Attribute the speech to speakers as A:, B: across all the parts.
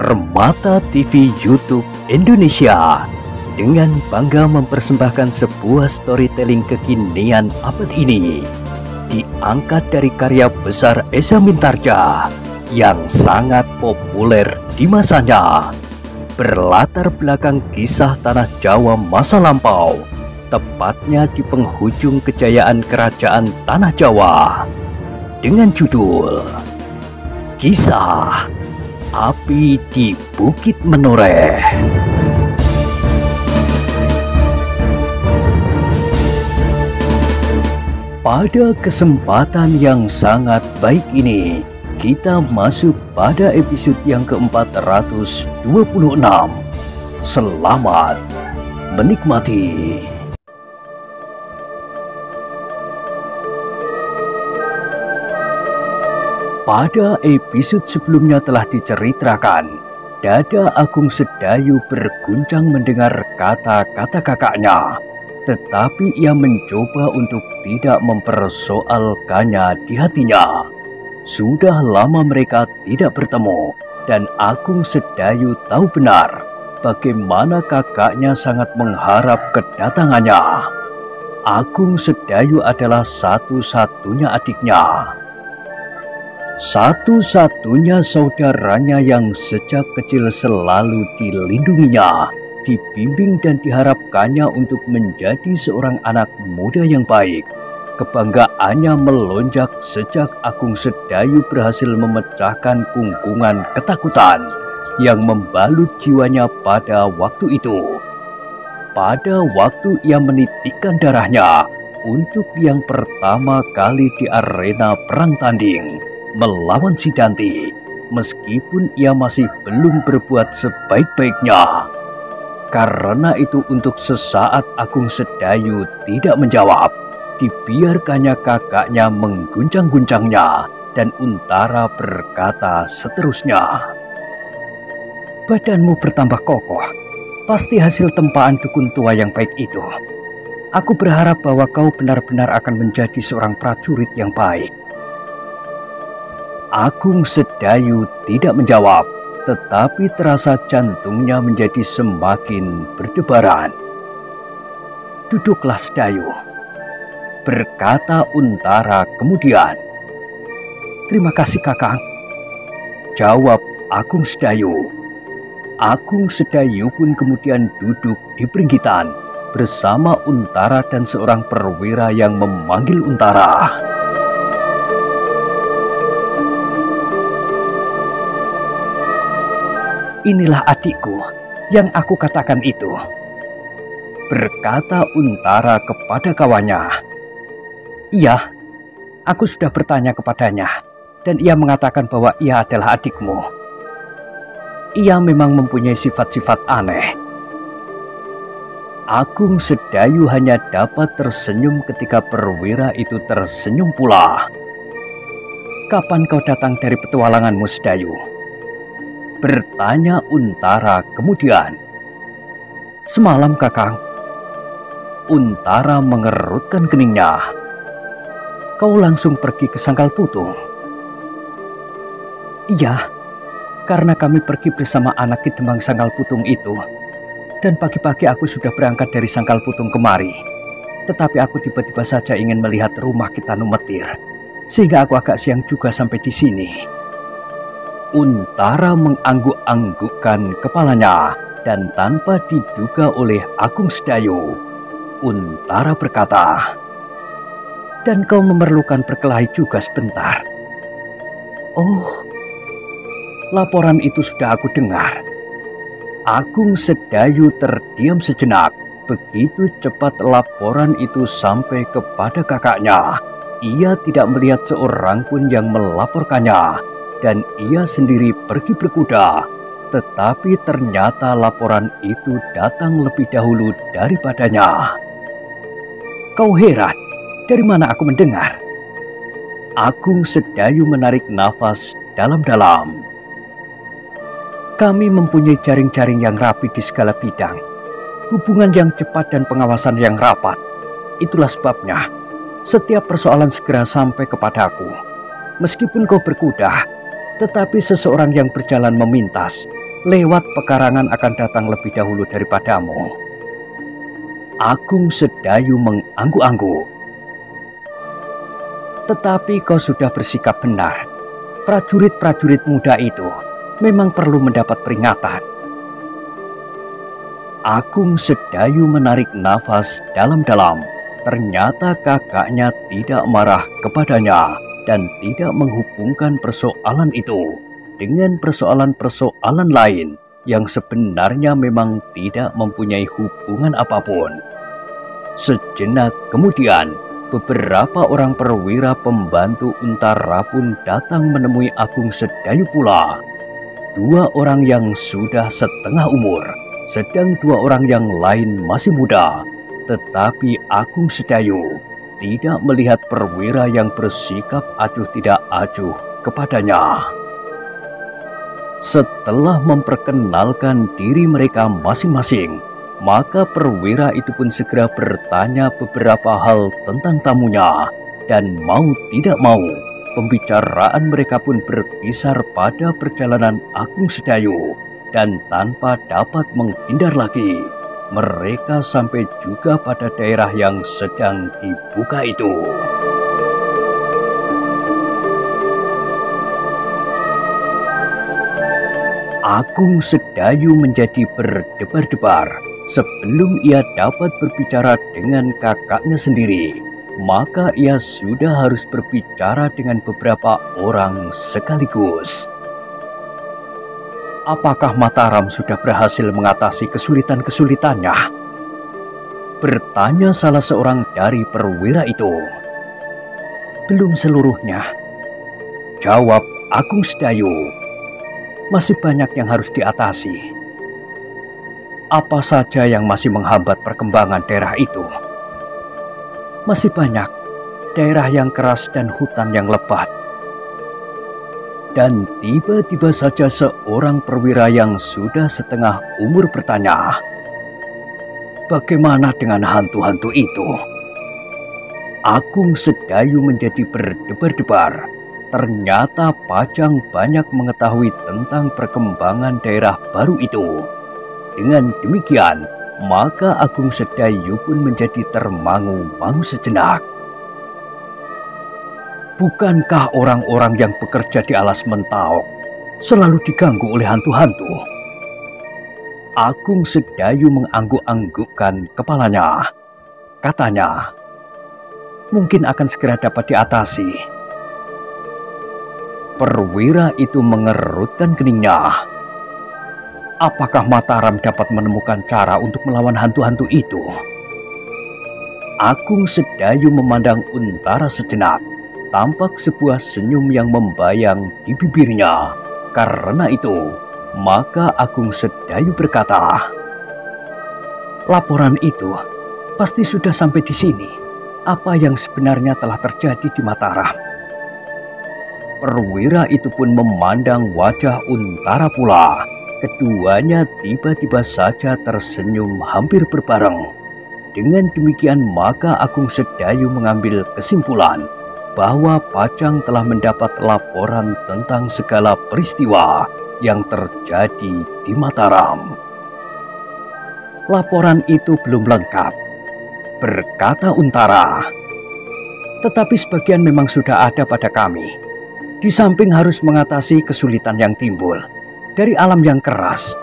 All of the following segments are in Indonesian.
A: Permata TV YouTube Indonesia dengan bangga mempersembahkan sebuah storytelling kekinian abad ini, diangkat dari karya besar Esa Mintarja yang sangat populer di masanya, berlatar belakang kisah tanah Jawa masa lampau, tepatnya di penghujung kejayaan kerajaan tanah Jawa, dengan judul Kisah Api di Bukit Menoreh. Pada kesempatan yang sangat baik ini, kita masuk pada episode yang ke-426. Selamat menikmati. Pada episode sebelumnya telah diceritakan, dada Agung Sedayu berguncang mendengar kata-kata kakaknya. Tetapi ia mencoba untuk tidak mempersoalkannya di hatinya. Sudah lama mereka tidak bertemu, dan Agung Sedayu tahu benar bagaimana kakaknya sangat mengharap kedatangannya. Agung Sedayu adalah satu-satunya adiknya, satu-satunya saudaranya yang sejak kecil selalu dilindunginya, dibimbing dan diharapkannya untuk menjadi seorang anak muda yang baik. Kebanggaannya melonjak sejak Agung Sedayu berhasil memecahkan kungkungan ketakutan yang membalut jiwanya pada waktu itu. Pada waktu ia menitikkan darahnya untuk yang pertama kali di arena perang tanding melawan si Danti, meskipun ia masih belum berbuat sebaik-baiknya. Karena itu untuk sesaat Agung Sedayu tidak menjawab. Dibiarkannya kakaknya mengguncang-guncangnya, dan Untara berkata seterusnya, "Badanmu bertambah kokoh, pasti hasil tempaan dukun tua yang baik itu. Aku berharap bahwa kau benar-benar akan menjadi seorang prajurit yang baik." Agung Sedayu tidak menjawab, tetapi terasa jantungnya menjadi semakin berdebaran. "Duduklah Sedayu," berkata Untara kemudian. "Terima kasih kakang," jawab Agung Sedayu. Agung Sedayu pun kemudian duduk di peringgitan bersama Untara dan seorang perwira yang memanggil Untara. "Inilah adikku yang aku katakan itu," berkata Untara kepada kawannya. "Iya, aku sudah bertanya kepadanya, dan ia mengatakan bahwa ia adalah adikmu. Ia memang mempunyai sifat-sifat aneh." Agung Sedayu hanya dapat tersenyum ketika perwira itu tersenyum pula. "Kapan kau datang dari petualanganmu, Sedayu?" bertanya Untara kemudian. "Semalam, kakang." Untara mengerutkan keningnya. "Kau langsung pergi ke Sangkal Putung?" "Iya, karena kami pergi bersama anak Ki Demang Sangkal Putung itu. Dan pagi-pagi aku sudah berangkat dari Sangkal Putung kemari. Tetapi aku tiba-tiba saja ingin melihat rumah Ki Tanumetir, sehingga aku agak siang juga sampai di sini." Untara mengangguk-anggukkan kepalanya, dan tanpa diduga oleh Agung Sedayu, Untara berkata, "Dan kau memerlukan berkelahi juga sebentar?" "Oh, laporan itu sudah aku dengar." Agung Sedayu terdiam sejenak. Begitu cepat laporan itu sampai kepada kakaknya, ia tidak melihat seorang pun yang melaporkannya, dan ia sendiri pergi berkuda. Tetapi ternyata laporan itu datang lebih dahulu daripadanya. "Kau heran dari mana aku mendengar?" Agung Sedayu menarik nafas dalam-dalam. "Kami mempunyai jaring-jaring yang rapi di segala bidang, hubungan yang cepat dan pengawasan yang rapat. Itulah sebabnya setiap persoalan segera sampai kepadaku. Meskipun kau berkuda, tetapi seseorang yang berjalan memintas lewat pekarangan akan datang lebih dahulu daripadamu. Agung Sedayu mengangguk-angguk. Tetapi kau sudah bersikap benar. Prajurit-prajurit muda itu memang perlu mendapat peringatan. Agung Sedayu menarik nafas dalam-dalam. Ternyata kakaknya tidak marah kepadanya dan tidak menghubungkan persoalan itu dengan persoalan-persoalan lain yang sebenarnya memang tidak mempunyai hubungan apapun. Sejenak kemudian, beberapa orang perwira pembantu Untara pun datang menemui Agung Sedayu pula. 2 orang yang sudah setengah umur, sedang 2 orang yang lain masih muda. Tetapi Agung Sedayu tidak melihat perwira yang bersikap acuh tidak acuh kepadanya. Setelah memperkenalkan diri mereka masing-masing, maka perwira itu pun segera bertanya beberapa hal tentang tamunya, dan mau tidak mau, pembicaraan mereka pun berkisar pada perjalanan Agung Sedayu, dan tanpa dapat menghindar lagi, mereka sampai juga pada daerah yang sedang dibuka itu. Agung Sedayu menjadi berdebar-debar. Sebelum ia dapat berbicara dengan kakaknya sendiri, maka ia sudah harus berbicara dengan beberapa orang sekaligus. Apakah Mataram sudah berhasil mengatasi kesulitan-kesulitannya? Bertanya salah seorang dari perwira itu. Belum seluruhnya, jawab Agung Sedayu. Masih banyak yang harus diatasi. Apa saja yang masih menghambat perkembangan daerah itu? Masih banyak daerah yang keras dan hutan yang lebat. Dan tiba-tiba saja seorang perwira yang sudah setengah umur bertanya, bagaimana dengan hantu-hantu itu? Agung Sedayu menjadi berdebar-debar. Ternyata Pajang banyak mengetahui tentang perkembangan daerah baru itu. Dengan demikian, maka Agung Sedayu pun menjadi termangu-mangu sejenak. Bukankah orang-orang yang bekerja di Alas Mentaok selalu diganggu oleh hantu-hantu? Agung Sedayu mengangguk-anggukkan kepalanya. Katanya, mungkin akan segera dapat diatasi. Perwira itu mengerutkan keningnya. Apakah Mataram dapat menemukan cara untuk melawan hantu-hantu itu? Agung Sedayu memandang Untara sejenak. Tampak sebuah senyum yang membayang di bibirnya. Karena itu, maka Agung Sedayu berkata, laporan itu pasti sudah sampai di sini. Apa yang sebenarnya telah terjadi di Mataram? Perwira itu pun memandang wajah Untara pula. Keduanya tiba-tiba saja tersenyum hampir berbareng. Dengan demikian maka Agung Sedayu mengambil kesimpulan bahwa Pajang telah mendapat laporan tentang segala peristiwa yang terjadi di Mataram. Laporan itu belum lengkap, berkata Untara. Tetapi sebagian memang sudah ada pada kami. Di samping harus mengatasi kesulitan yang timbul dari alam yang keras,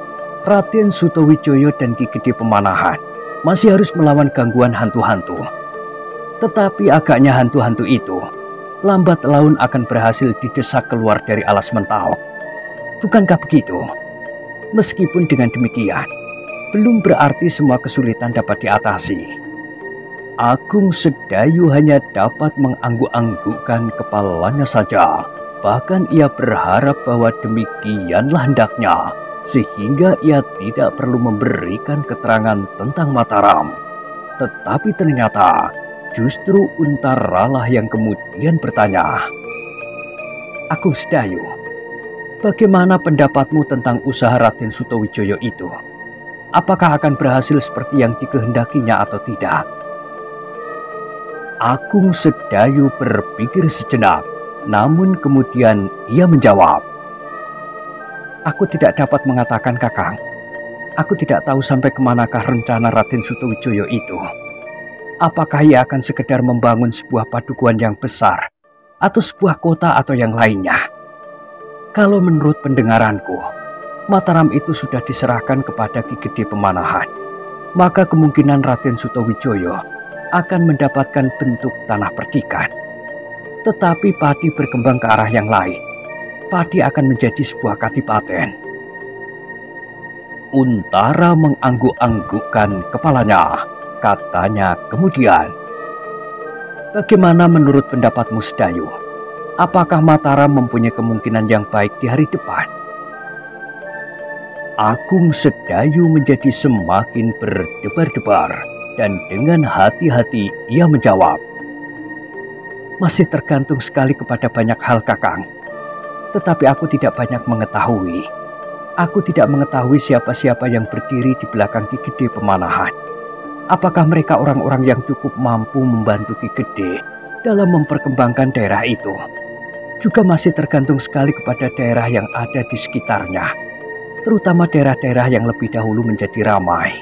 A: Raden Sutawijaya dan Ki Gede Pemanahan masih harus melawan gangguan hantu-hantu. Tetapi agaknya hantu-hantu itu lambat laun akan berhasil didesak keluar dari Alas Mentaok. Bukankah begitu? Meskipun dengan demikian, belum berarti semua kesulitan dapat diatasi. Agung Sedayu hanya dapat mengangguk-anggukkan kepalanya saja. Bahkan ia berharap bahwa demikianlah hendaknya, sehingga ia tidak perlu memberikan keterangan tentang Mataram. Tetapi ternyata justru Untaralah yang kemudian bertanya, Agung Sedayu, bagaimana pendapatmu tentang usaha Raden Sutawijaya itu? Apakah akan berhasil seperti yang dikehendakinya atau tidak? Agung Sedayu berpikir sejenak. Namun kemudian ia menjawab, Aku tidak dapat mengatakan, Kakang. Aku tidak tahu sampai kemanakah rencana Raden Sutawijaya itu. Apakah ia akan sekedar membangun sebuah padukuhan yang besar, atau sebuah kota atau yang lainnya? Kalau menurut pendengaranku, Mataram itu sudah diserahkan kepada Ki Gede Pemanahan. Maka kemungkinan Raden Sutawijaya akan mendapatkan bentuk tanah perdikan. Tetapi Pati berkembang ke arah yang lain. Pati akan menjadi sebuah kadipaten. Untara mengangguk-anggukkan kepalanya. Katanya kemudian, "Bagaimana menurut pendapatmu, Sedayu? Apakah Mataram mempunyai kemungkinan yang baik di hari depan?" Agung Sedayu menjadi semakin berdebar-debar dan dengan hati-hati ia menjawab, "Masih tergantung sekali kepada banyak hal, Kakang. Tetapi aku tidak banyak mengetahui. Aku tidak mengetahui siapa-siapa yang berdiri di belakang Ki Gede Pemanahan. Apakah mereka orang-orang yang cukup mampu membantu Ki Gede dalam memperkembangkan daerah itu? Juga masih tergantung sekali kepada daerah yang ada di sekitarnya, terutama daerah-daerah yang lebih dahulu menjadi ramai."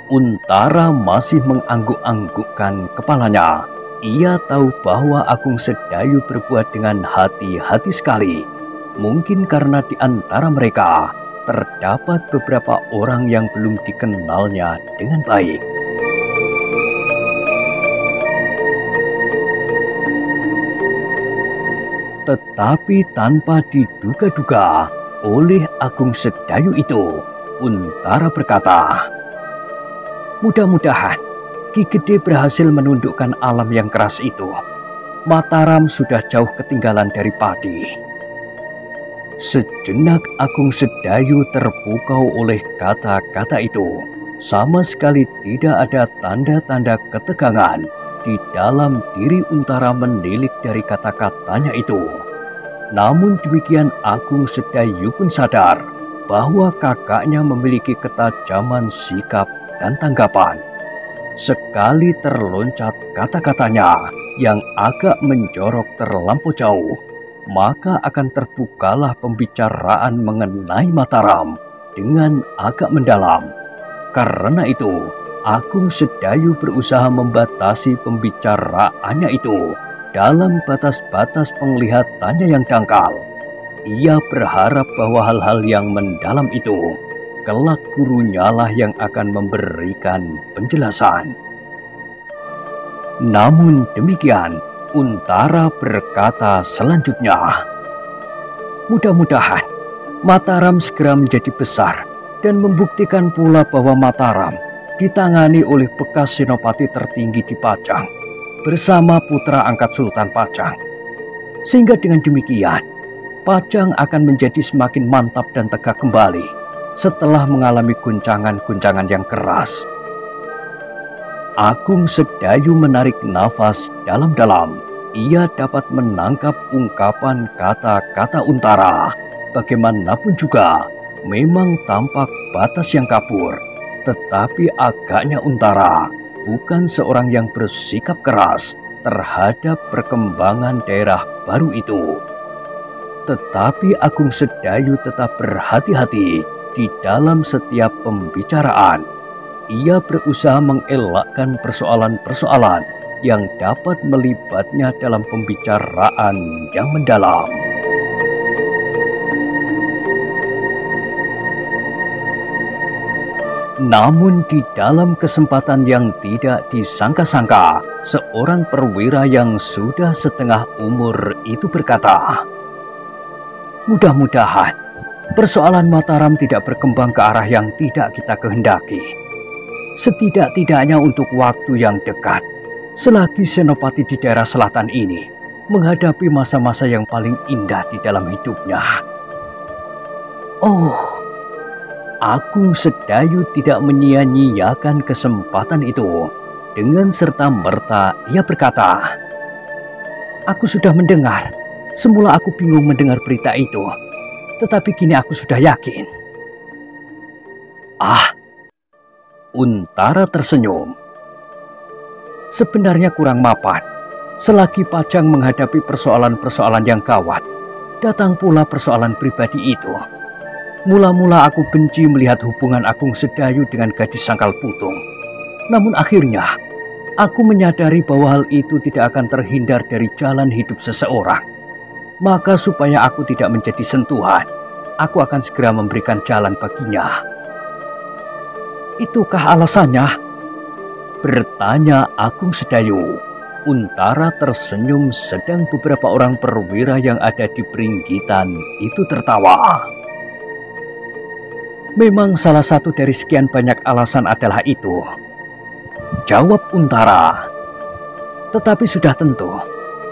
A: Untara masih mengangguk-anggukkan kepalanya. Ia tahu bahwa Agung Sedayu berbuat dengan hati-hati sekali. Mungkin karena di antara mereka terdapat beberapa orang yang belum dikenalnya dengan baik. Tetapi tanpa diduga-duga oleh Agung Sedayu itu, Untara berkata, "Mudah-mudahan Ki Gede berhasil menundukkan alam yang keras itu. Mataram sudah jauh ketinggalan dari Pati." Sejenak Agung Sedayu terpukau oleh kata-kata itu. Sama sekali tidak ada tanda-tanda ketegangan di dalam diri Untara menilik dari kata-katanya itu. Namun demikian Agung Sedayu pun sadar bahwa kakaknya memiliki ketajaman sikap dan tanggapan. Sekali terloncat kata-katanya yang agak menjorok terlampau jauh, maka akan terbukalah pembicaraan mengenai Mataram dengan agak mendalam. Karena itu, Agung Sedayu berusaha membatasi pembicaraannya itu dalam batas-batas penglihatannya yang dangkal. Ia berharap bahwa hal-hal yang mendalam itu kelak gurunya lah yang akan memberikan penjelasan. Namun demikian, Untara berkata selanjutnya, "Mudah-mudahan Mataram segera menjadi besar dan membuktikan pula bahwa Mataram ditangani oleh bekas senopati tertinggi di Pajang bersama putra angkat Sultan Pajang. Sehingga dengan demikian, Pajang akan menjadi semakin mantap dan tegak kembali setelah mengalami guncangan-guncangan yang keras." Agung Sedayu menarik nafas dalam-dalam. Ia dapat menangkap ungkapan kata-kata Untara. Bagaimanapun juga, memang tampak batas yang kabur. Tetapi agaknya Untara bukan seorang yang bersikap keras terhadap perkembangan daerah baru itu. Tetapi Agung Sedayu tetap berhati-hati di dalam setiap pembicaraan. Ia berusaha mengelakkan persoalan-persoalan yang dapat melibatnya dalam pembicaraan yang mendalam. Namun di dalam kesempatan yang tidak disangka-sangka, seorang perwira yang sudah setengah umur itu berkata, "Mudah-mudahan persoalan Mataram tidak berkembang ke arah yang tidak kita kehendaki. Setidak-tidaknya untuk waktu yang dekat, selagi Senopati di daerah selatan ini menghadapi masa-masa yang paling indah di dalam hidupnya." Oh, Agung Sedayu tidak menyia-nyiakan kesempatan itu. Dengan serta-merta ia berkata, "Aku sudah mendengar. Semula aku bingung mendengar berita itu. Tetapi kini aku sudah yakin." "Ah," Untara tersenyum. "Sebenarnya kurang mapan selagi Pajang menghadapi persoalan-persoalan yang gawat. Datang pula persoalan pribadi itu. Mula-mula aku benci melihat hubungan Agung Sedayu dengan gadis Sangkal Putung. Namun akhirnya, aku menyadari bahwa hal itu tidak akan terhindar dari jalan hidup seseorang. Maka supaya aku tidak menjadi sentuhan, aku akan segera memberikan jalan baginya. Itukah alasannya? Bertanya Agung Sedayu. Untara tersenyum sedang beberapa orang perwira yang ada di peringgitan itu tertawa. Memang salah satu dari sekian banyak alasan adalah itu, jawab Untara. Tetapi sudah tentu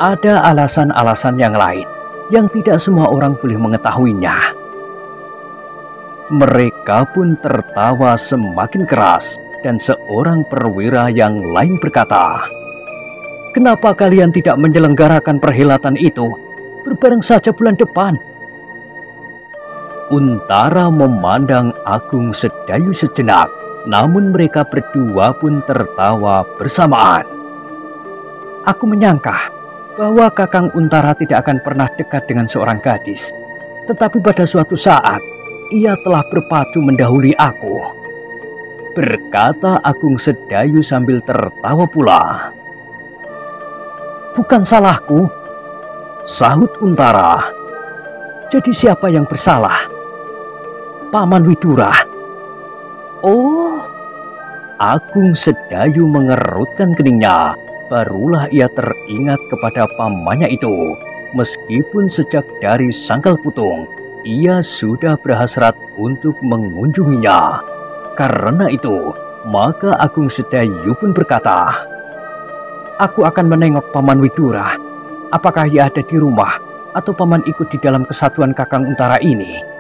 A: ada alasan-alasan yang lain yang tidak semua orang boleh mengetahuinya. Mereka pun tertawa semakin keras dan seorang perwira yang lain berkata, "Kenapa kalian tidak menyelenggarakan perhelatan itu berbareng saja bulan depan?" Untara memandang Agung Sedayu sejenak, namun mereka berdua pun tertawa bersamaan. Aku menyangka bahwa Kakang Untara tidak akan pernah dekat dengan seorang gadis, tetapi pada suatu saat ia telah berpacu mendahului aku, berkata Agung Sedayu sambil tertawa pula. Bukan salahku, sahut Untara. Jadi siapa yang bersalah? Paman Widura. Oh, Agung Sedayu mengerutkan keningnya. Barulah ia teringat kepada pamannya itu. Meskipun sejak dari Sangkal Putung, ia sudah berhasrat untuk mengunjunginya. Karena itu, maka Agung Sedayu pun berkata, "Aku akan menengok Paman Widura. Apakah ia ada di rumah atau Paman ikut di dalam kesatuan Kakang Untara ini?"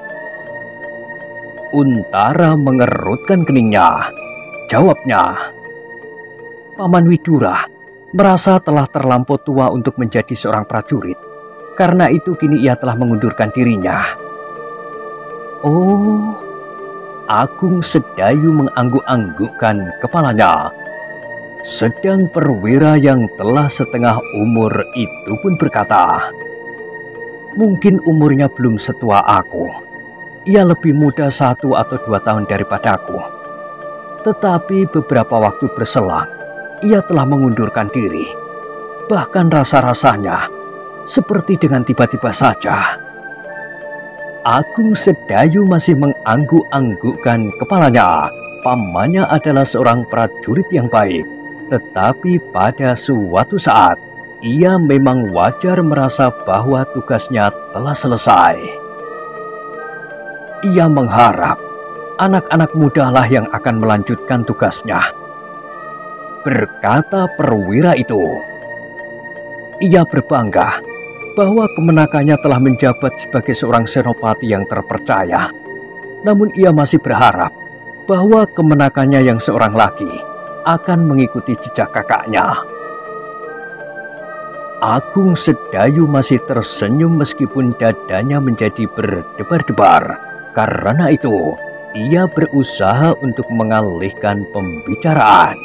A: Untara mengerutkan keningnya. Jawabnya, "Paman Widura merasa telah terlampau tua untuk menjadi seorang prajurit. Karena itu kini ia telah mengundurkan dirinya." Oh, Agung Sedayu mengangguk-anggukkan kepalanya. Sedang perwira yang telah setengah umur itu pun berkata, "Mungkin umurnya belum setua aku. Ia lebih muda 1 atau 2 tahun daripadaku. Tetapi beberapa waktu berselang, ia telah mengundurkan diri. Bahkan rasa-rasanya seperti dengan tiba-tiba saja." Agung Sedayu masih mengangguk-anggukkan kepalanya. Pamannya adalah seorang prajurit yang baik. Tetapi pada suatu saat, ia memang wajar merasa bahwa tugasnya telah selesai. Ia mengharap anak-anak mudalah yang akan melanjutkan tugasnya, berkata perwira itu. Ia berbangga bahwa kemenakannya telah menjabat sebagai seorang senopati yang terpercaya. Namun ia masih berharap bahwa kemenakannya yang seorang lagi akan mengikuti jejak kakaknya. Agung Sedayu masih tersenyum meskipun dadanya menjadi berdebar-debar. Karena itu, ia berusaha untuk mengalihkan pembicaraan.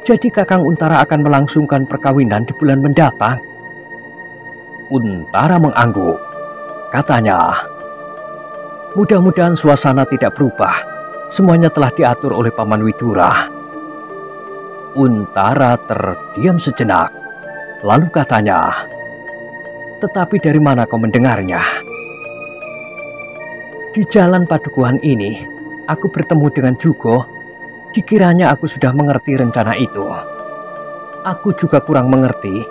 A: "Jadi Kakang Untara akan melangsungkan perkawinan di bulan mendatang?" Untara mengangguk. Katanya, "Mudah-mudahan suasana tidak berubah. Semuanya telah diatur oleh Paman Widura." Untara terdiam sejenak. Lalu katanya, "Tetapi dari mana kau mendengarnya?" "Di jalan padukuhan ini, aku bertemu dengan Jugo. Dikiranya aku sudah mengerti rencana itu." "Aku juga kurang mengerti,"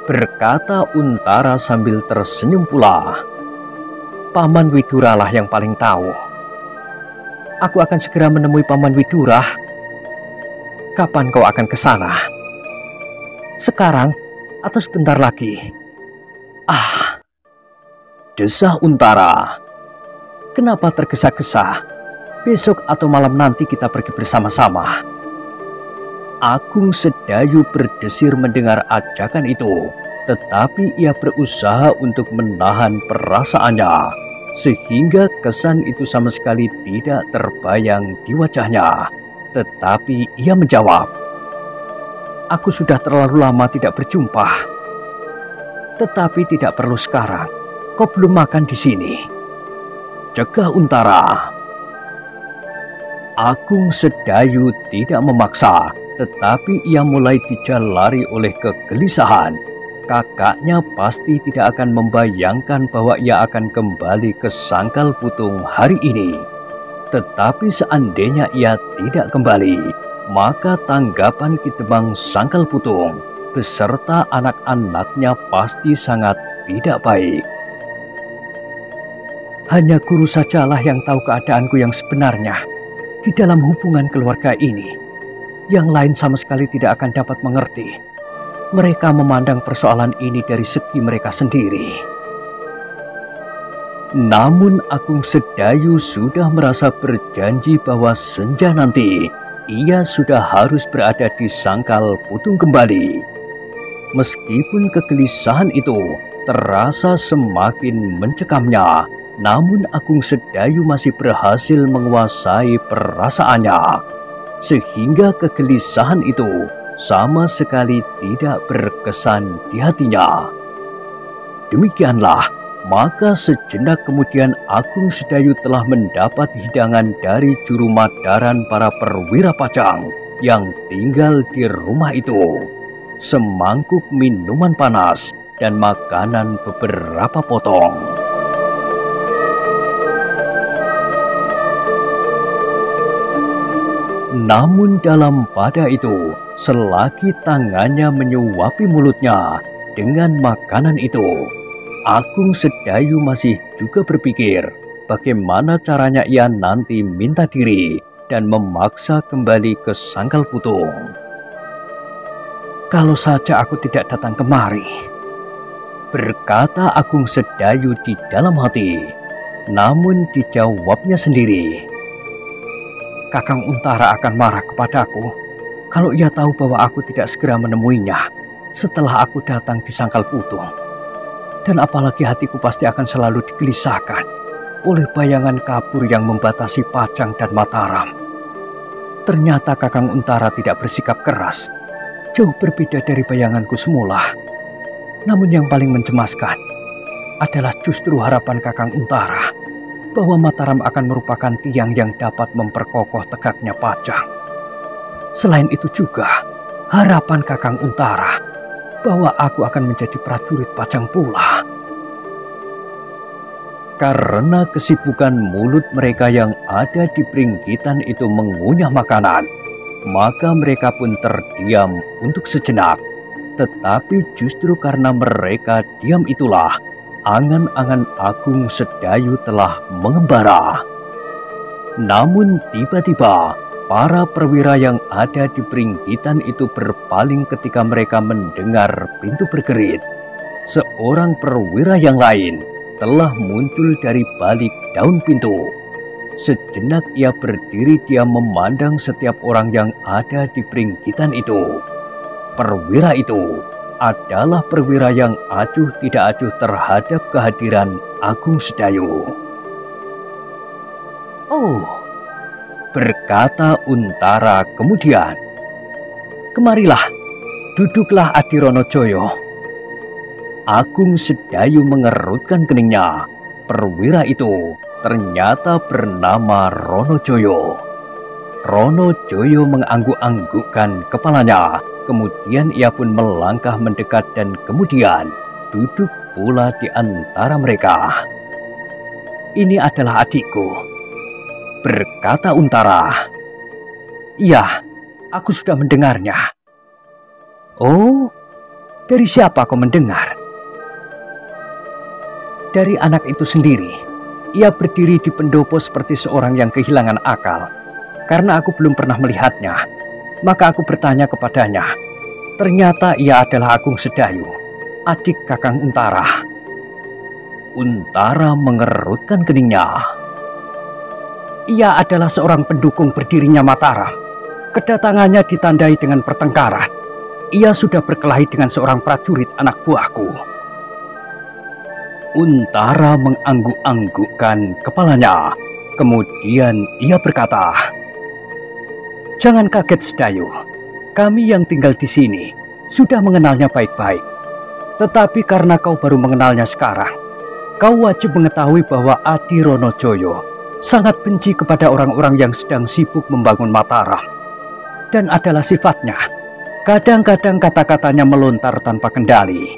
A: berkata Untara sambil tersenyum pula. "Paman Widura lah yang paling tahu." "Aku akan segera menemui Paman Widura." "Kapan kau akan ke sana? Sekarang atau sebentar lagi?" "Ah," desah Untara. "Kenapa tergesa-gesa? Besok atau malam nanti kita pergi bersama-sama." Agung Sedayu berdesir mendengar ajakan itu, tetapi ia berusaha untuk menahan perasaannya, sehingga kesan itu sama sekali tidak terbayang di wajahnya. Tetapi ia menjawab, "Aku sudah terlalu lama tidak berjumpa." Tetapi tidak perlu sekarang. Kau belum makan di sini. Cegah Untara. Agung Sedayu tidak memaksa, tetapi ia mulai dijalari oleh kegelisahan. Kakaknya pasti tidak akan membayangkan bahwa ia akan kembali ke Sangkal Putung hari ini. Tetapi seandainya ia tidak kembali, maka tanggapan Ki Demang Sangkal Putung beserta anak-anaknya pasti sangat tidak baik. Hanya guru sajalah yang tahu keadaanku yang sebenarnya di dalam hubungan keluarga ini. Yang lain sama sekali tidak akan dapat mengerti. Mereka memandang persoalan ini dari segi mereka sendiri. Namun Agung Sedayu sudah merasa berjanji bahwa senja nanti ia sudah harus berada di Sangkal Putung kembali. Meskipun kegelisahan itu terasa semakin mencekamnya, namun Agung Sedayu masih berhasil menguasai perasaannya. Sehingga kegelisahan itu sama sekali tidak berkesan di hatinya. Demikianlah, maka sejenak kemudian Agung Sedayu telah mendapat hidangan dari juru madaran para perwira Pajang yang tinggal di rumah itu. Semangkuk minuman panas dan makanan beberapa potong. Namun dalam pada itu, selagi tangannya menyuapi mulutnya dengan makanan itu, Agung Sedayu masih juga berpikir bagaimana caranya ia nanti minta diri dan memaksa kembali ke Sangkal Putung. Kalau saja aku tidak datang kemari, berkata Agung Sedayu di dalam hati. Namun dijawabnya sendiri, Kakang Untara akan marah kepadaku kalau ia tahu bahwa aku tidak segera menemuinya setelah aku datang di Sangkal Putung. Dan apalagi hatiku pasti akan selalu digelisahkan oleh bayangan kabur yang membatasi Pajang dan Mataram. Ternyata Kakang Untara tidak bersikap keras, jauh berbeda dari bayanganku semula. Namun yang paling mencemaskan adalah justru harapan Kakang Untara bahwa Mataram akan merupakan tiang yang dapat memperkokoh tegaknya Pajang. Selain itu juga harapan Kakang Untara bahwa aku akan menjadi prajurit Pajang pula. Karena kesibukan mulut mereka yang ada di Pringgitan itu mengunyah makanan, maka mereka pun terdiam untuk sejenak. Tetapi justru karena mereka diam itulah, angan-angan Agung Sedayu telah mengembara. Namun tiba-tiba, para perwira yang ada di Pringgitan itu berpaling ketika mereka mendengar pintu bergerit. Seorang perwira yang lain telah muncul dari balik daun pintu. Sejenak ia berdiri diam memandang setiap orang yang ada di Pringgitan itu. Perwira itu adalah perwira yang acuh tidak acuh terhadap kehadiran Agung Sedayu. "Oh," berkata Untara kemudian, "Kemarilah, duduklah Adi Ronojoyo." Agung Sedayu mengerutkan keningnya. Perwira itu ternyata bernama Ronojoyo. Ronojoyo mengangguk-anggukkan kepalanya. Kemudian ia pun melangkah mendekat dan kemudian duduk pula di antara mereka. "Ini adalah adikku," berkata Untara. "Iya, aku sudah mendengarnya." "Oh, dari siapa kau mendengar?" "Dari anak itu sendiri. Ia berdiri di pendopo seperti seorang yang kehilangan akal. Karena aku belum pernah melihatnya, maka aku bertanya kepadanya. Ternyata ia adalah Agung Sedayu, adik Kakang Untara." Untara mengerutkan keningnya. "Ia adalah seorang pendukung berdirinya Mataram. Kedatangannya ditandai dengan pertengkaran. Ia sudah berkelahi dengan seorang prajurit anak buahku." Untara mengangguk-anggukkan kepalanya. Kemudian ia berkata, "Jangan kaget Sedayu. Kami yang tinggal di sini sudah mengenalnya baik-baik. Tetapi karena kau baru mengenalnya sekarang, kau wajib mengetahui bahwa Adi Ronojoyo sangat benci kepada orang-orang yang sedang sibuk membangun Mataram. Dan adalah sifatnya, kadang-kadang kata-katanya melontar tanpa kendali.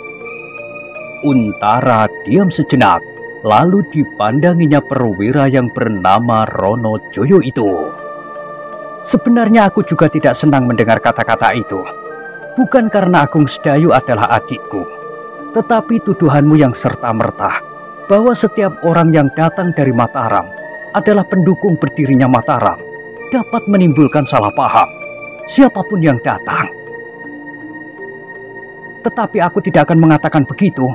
A: Untara diam sejenak, lalu dipandanginya perwira yang bernama Ronojoyo itu. Sebenarnya aku juga tidak senang mendengar kata-kata itu. Bukan karena Agung Sedayu adalah adikku, tetapi tuduhanmu yang serta-merta bahwa setiap orang yang datang dari Mataram adalah pendukung berdirinya Mataram dapat menimbulkan salah paham siapapun yang datang. Tetapi aku tidak akan mengatakan begitu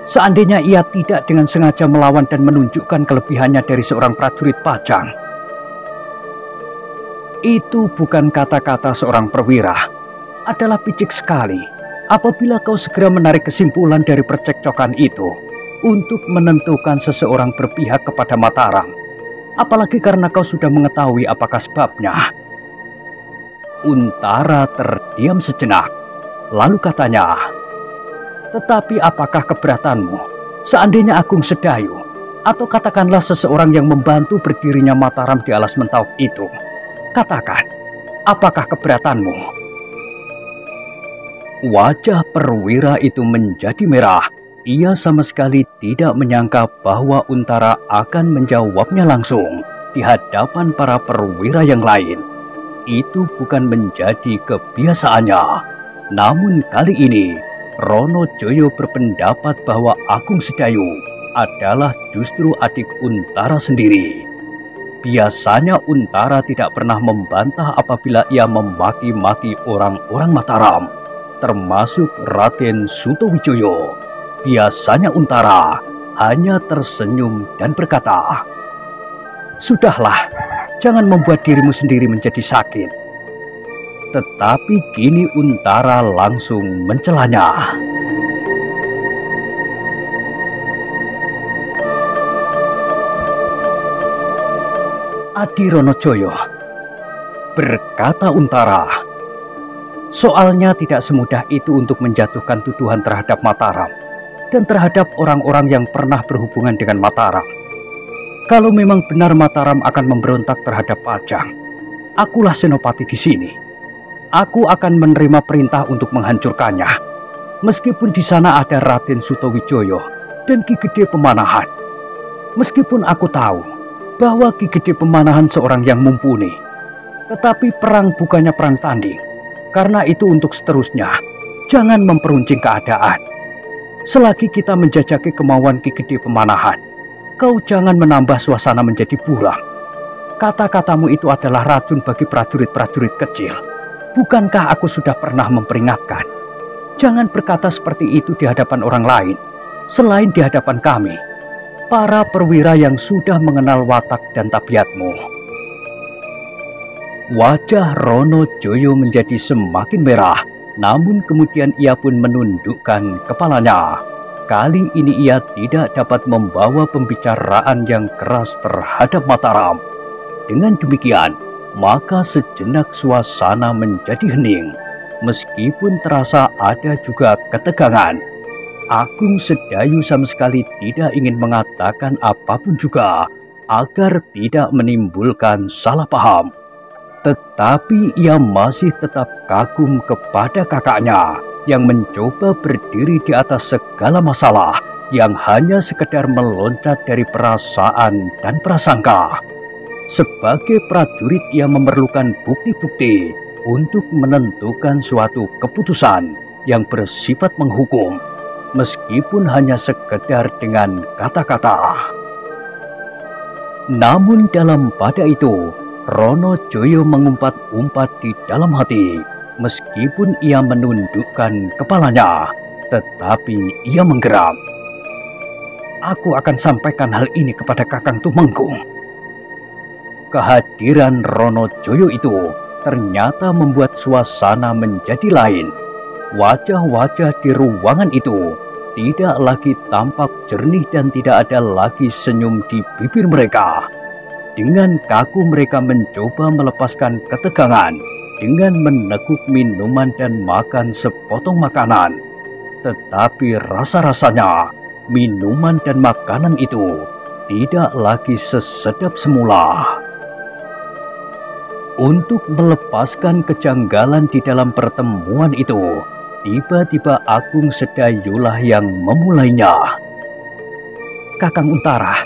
A: seandainya ia tidak dengan sengaja melawan dan menunjukkan kelebihannya dari seorang prajurit Pajang. Itu bukan kata-kata seorang perwira. Adalah picik sekali apabila kau segera menarik kesimpulan dari percekcokan itu untuk menentukan seseorang berpihak kepada Mataram, apalagi karena kau sudah mengetahui apakah sebabnya. Untara terdiam sejenak, lalu katanya, "Tetapi apakah keberatanmu seandainya Agung Sedayu atau katakanlah seseorang yang membantu berdirinya Mataram di Alas Mentawuk itu? Katakan, apakah keberatanmu?" Wajah perwira itu menjadi merah. Ia sama sekali tidak menyangka bahwa Untara akan menjawabnya langsung di hadapan para perwira yang lain. Itu bukan menjadi kebiasaannya. Namun kali ini, Ronojoyo berpendapat bahwa Agung Sedayu adalah justru adik Untara sendiri. Biasanya Untara tidak pernah membantah apabila ia memaki-maki orang-orang Mataram, termasuk Raden Sutowijoyo. Biasanya Untara hanya tersenyum dan berkata, "Sudahlah, jangan membuat dirimu sendiri menjadi sakit." Tetapi kini Untara langsung mencelanya. "Adi Ronojoyo," berkata Untara, "soalnya tidak semudah itu untuk menjatuhkan tuduhan terhadap Mataram dan terhadap orang-orang yang pernah berhubungan dengan Mataram. Kalau memang benar Mataram akan memberontak terhadap Pajang, akulah senopati di sini. Aku akan menerima perintah untuk menghancurkannya, meskipun di sana ada Raden Sutowijoyo dan Ki Gede Pemanahan. Meskipun aku tahu bahwa Ki Gede Pemanahan seorang yang mumpuni, tetapi perang bukannya perang tanding. Karena itu untuk seterusnya, jangan memperuncing keadaan. Selagi kita menjajaki kemauan Ki Gede Pemanahan, kau jangan menambah suasana menjadi buram. Kata-katamu itu adalah racun bagi prajurit-prajurit kecil. Bukankah aku sudah pernah memperingatkan? Jangan berkata seperti itu di hadapan orang lain, selain di hadapan kami, para perwira yang sudah mengenal watak dan tabiatmu." Wajah Ronojoyo menjadi semakin merah, namun kemudian ia pun menundukkan kepalanya. Kali ini ia tidak dapat membawa pembicaraan yang keras terhadap Mataram. Dengan demikian, maka sejenak suasana menjadi hening. Meskipun terasa ada juga ketegangan, Agung Sedayu sama sekali tidak ingin mengatakan apapun juga agar tidak menimbulkan salah paham. Tetapi ia masih tetap kagum kepada kakaknya yang mencoba berdiri di atas segala masalah yang hanya sekedar meloncat dari perasaan dan prasangka. Sebagai prajurit ia memerlukan bukti-bukti untuk menentukan suatu keputusan yang bersifat menghukum, meskipun hanya sekedar dengan kata-kata. Namun dalam pada itu, Ronojoyo mengumpat-umpat di dalam hati. Meskipun ia menundukkan kepalanya, tetapi ia menggeram. "Aku akan sampaikan hal ini kepada Kakang Tumenggung." Kehadiran Ronojoyo itu ternyata membuat suasana menjadi lain. Wajah-wajah di ruangan itu tidak lagi tampak jernih dan tidak ada lagi senyum di bibir mereka. Dengan kaku mereka mencoba melepaskan ketegangan dengan meneguk minuman dan makan sepotong makanan. Tetapi rasa-rasanya, minuman dan makanan itu tidak lagi sesedap semula. Untuk melepaskan kejanggalan di dalam pertemuan itu, tiba-tiba Agung Sedayulah yang memulainya. "Kakang Untara,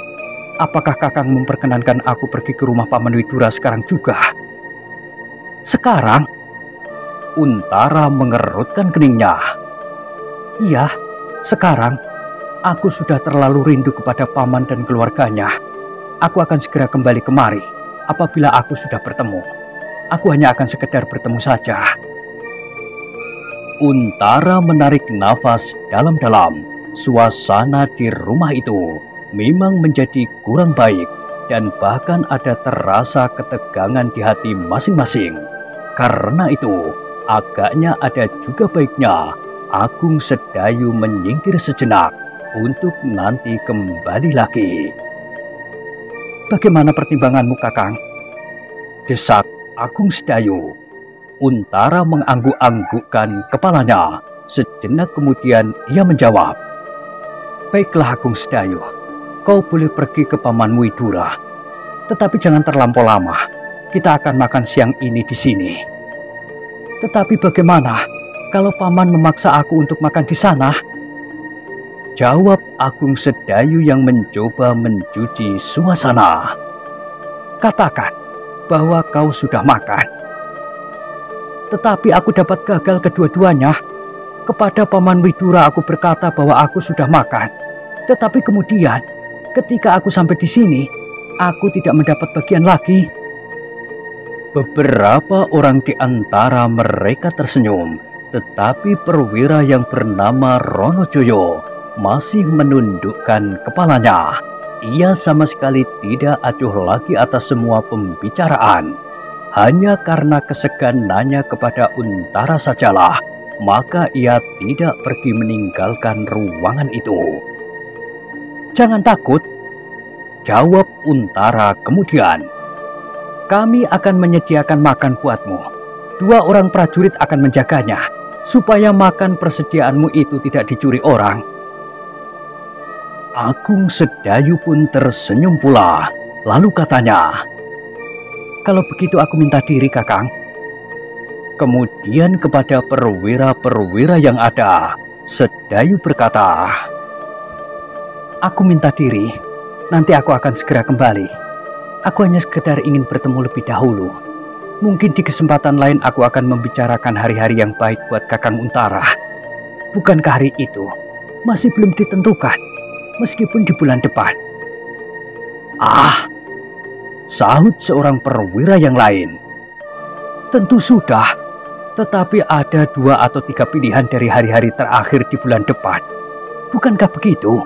A: apakah Kakang memperkenankan aku pergi ke rumah Paman Widura sekarang juga?" "Sekarang?" Untara mengerutkan keningnya. "Iya, sekarang. Aku sudah terlalu rindu kepada Paman dan keluarganya. Aku akan segera kembali kemari apabila aku sudah bertemu. Aku hanya akan sekedar bertemu saja." Untara menarik nafas dalam-dalam. Suasana di rumah itu memang menjadi kurang baik dan bahkan ada terasa ketegangan di hati masing-masing. Karena itu, agaknya ada juga baiknya Agung Sedayu menyingkir sejenak untuk nanti kembali lagi. "Bagaimana pertimbanganmu, Kakang?" desak Agung Sedayu. Untara mengangguk-anggukkan kepalanya. Sejenak kemudian ia menjawab, "Baiklah Agung Sedayu, kau boleh pergi ke Paman Widura. Tetapi jangan terlampau lama. Kita akan makan siang ini di sini." "Tetapi bagaimana kalau Paman memaksa aku untuk makan di sana?" jawab Agung Sedayu yang mencoba mencuci suasana. "Katakan bahwa kau sudah makan." "Tetapi aku dapat gagal kedua-duanya. Kepada Paman Widura aku berkata bahwa aku sudah makan. Tetapi kemudian ketika aku sampai di sini, aku tidak mendapat bagian lagi." Beberapa orang di antara mereka tersenyum, tetapi perwira yang bernama Ronojoyo masih menundukkan kepalanya. Ia sama sekali tidak acuh lagi atas semua pembicaraan. Hanya karena keseganannya kepada Untara sajalah, maka ia tidak pergi meninggalkan ruangan itu. "Jangan takut," jawab Untara kemudian. "Kami akan menyediakan makan buatmu. 2 orang prajurit akan menjaganya, supaya makan persediaanmu itu tidak dicuri orang." Agung Sedayu pun tersenyum pula, lalu katanya, "Kalau begitu aku minta diri, Kakang." Kemudian kepada perwira-perwira yang ada, Sedayu berkata, "Aku minta diri, nanti aku akan segera kembali. Aku hanya sekedar ingin bertemu lebih dahulu. Mungkin di kesempatan lain aku akan membicarakan hari-hari yang baik buat Kakang Untara. Bukankah hari itu masih belum ditentukan, meskipun di bulan depan?" "Ah," sahut seorang perwira yang lain, "tentu sudah, tetapi ada 2 atau 3 pilihan dari hari-hari terakhir di bulan depan. Bukankah begitu?"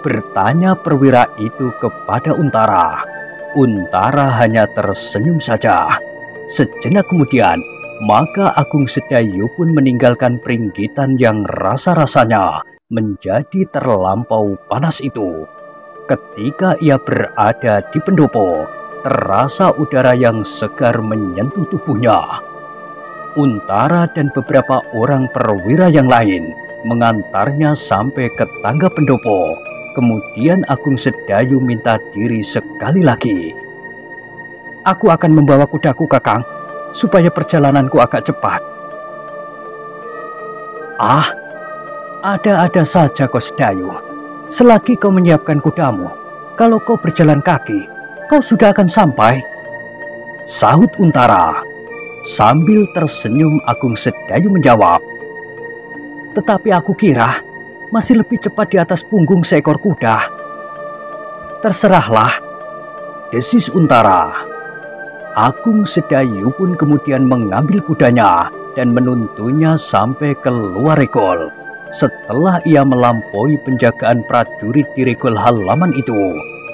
A: bertanya perwira itu kepada Untara. Untara hanya tersenyum saja. Sejenak kemudian, maka Agung Sedayu pun meninggalkan peringgitan yang rasa-rasanya menjadi terlampau panas itu. Ketika ia berada di pendopo, terasa udara yang segar menyentuh tubuhnya. Untara dan beberapa orang perwira yang lain mengantarnya sampai ke tangga pendopo. Kemudian Agung Sedayu minta diri sekali lagi. "Aku akan membawa kudaku, Kakang, supaya perjalananku agak cepat." "Ah, ada-ada saja kau Sedayu. Selagi kau menyiapkan kudamu, kalau kau berjalan kaki, kau sudah akan sampai," sahut Untara. Sambil tersenyum Agung Sedayu menjawab, "Tetapi aku kira masih lebih cepat di atas punggung seekor kuda." "Terserahlah," desis Untara. Agung Sedayu pun kemudian mengambil kudanya dan menuntunnya sampai ke luar regol. Setelah ia melampaui penjagaan prajurit di regol halaman itu,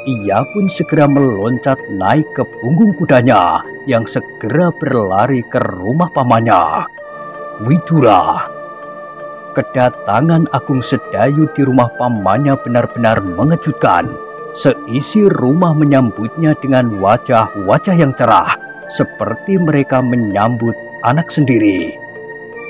A: ia pun segera meloncat naik ke punggung kudanya yang segera berlari ke rumah pamannya, Widura. Kedatangan Agung Sedayu di rumah pamannya benar-benar mengejutkan. Seisi rumah menyambutnya dengan wajah-wajah yang cerah, seperti mereka menyambut anak sendiri.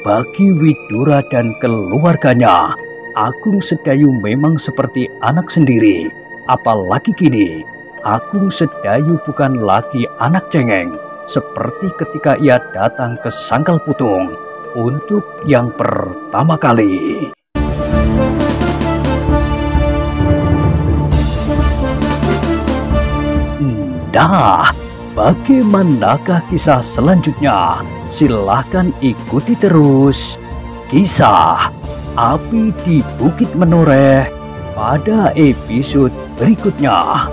A: Bagi Widura dan keluarganya, Agung Sedayu memang seperti anak sendiri. Apalagi kini, Agung Sedayu bukan lagi anak cengeng, seperti ketika ia datang ke Sangkal Putung untuk yang pertama kali. Nah, bagaimanakah kisah selanjutnya? Silahkan ikuti terus kisah Api di Bukit Menoreh pada episode berikutnya.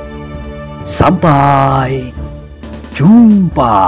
A: Sampai jumpa.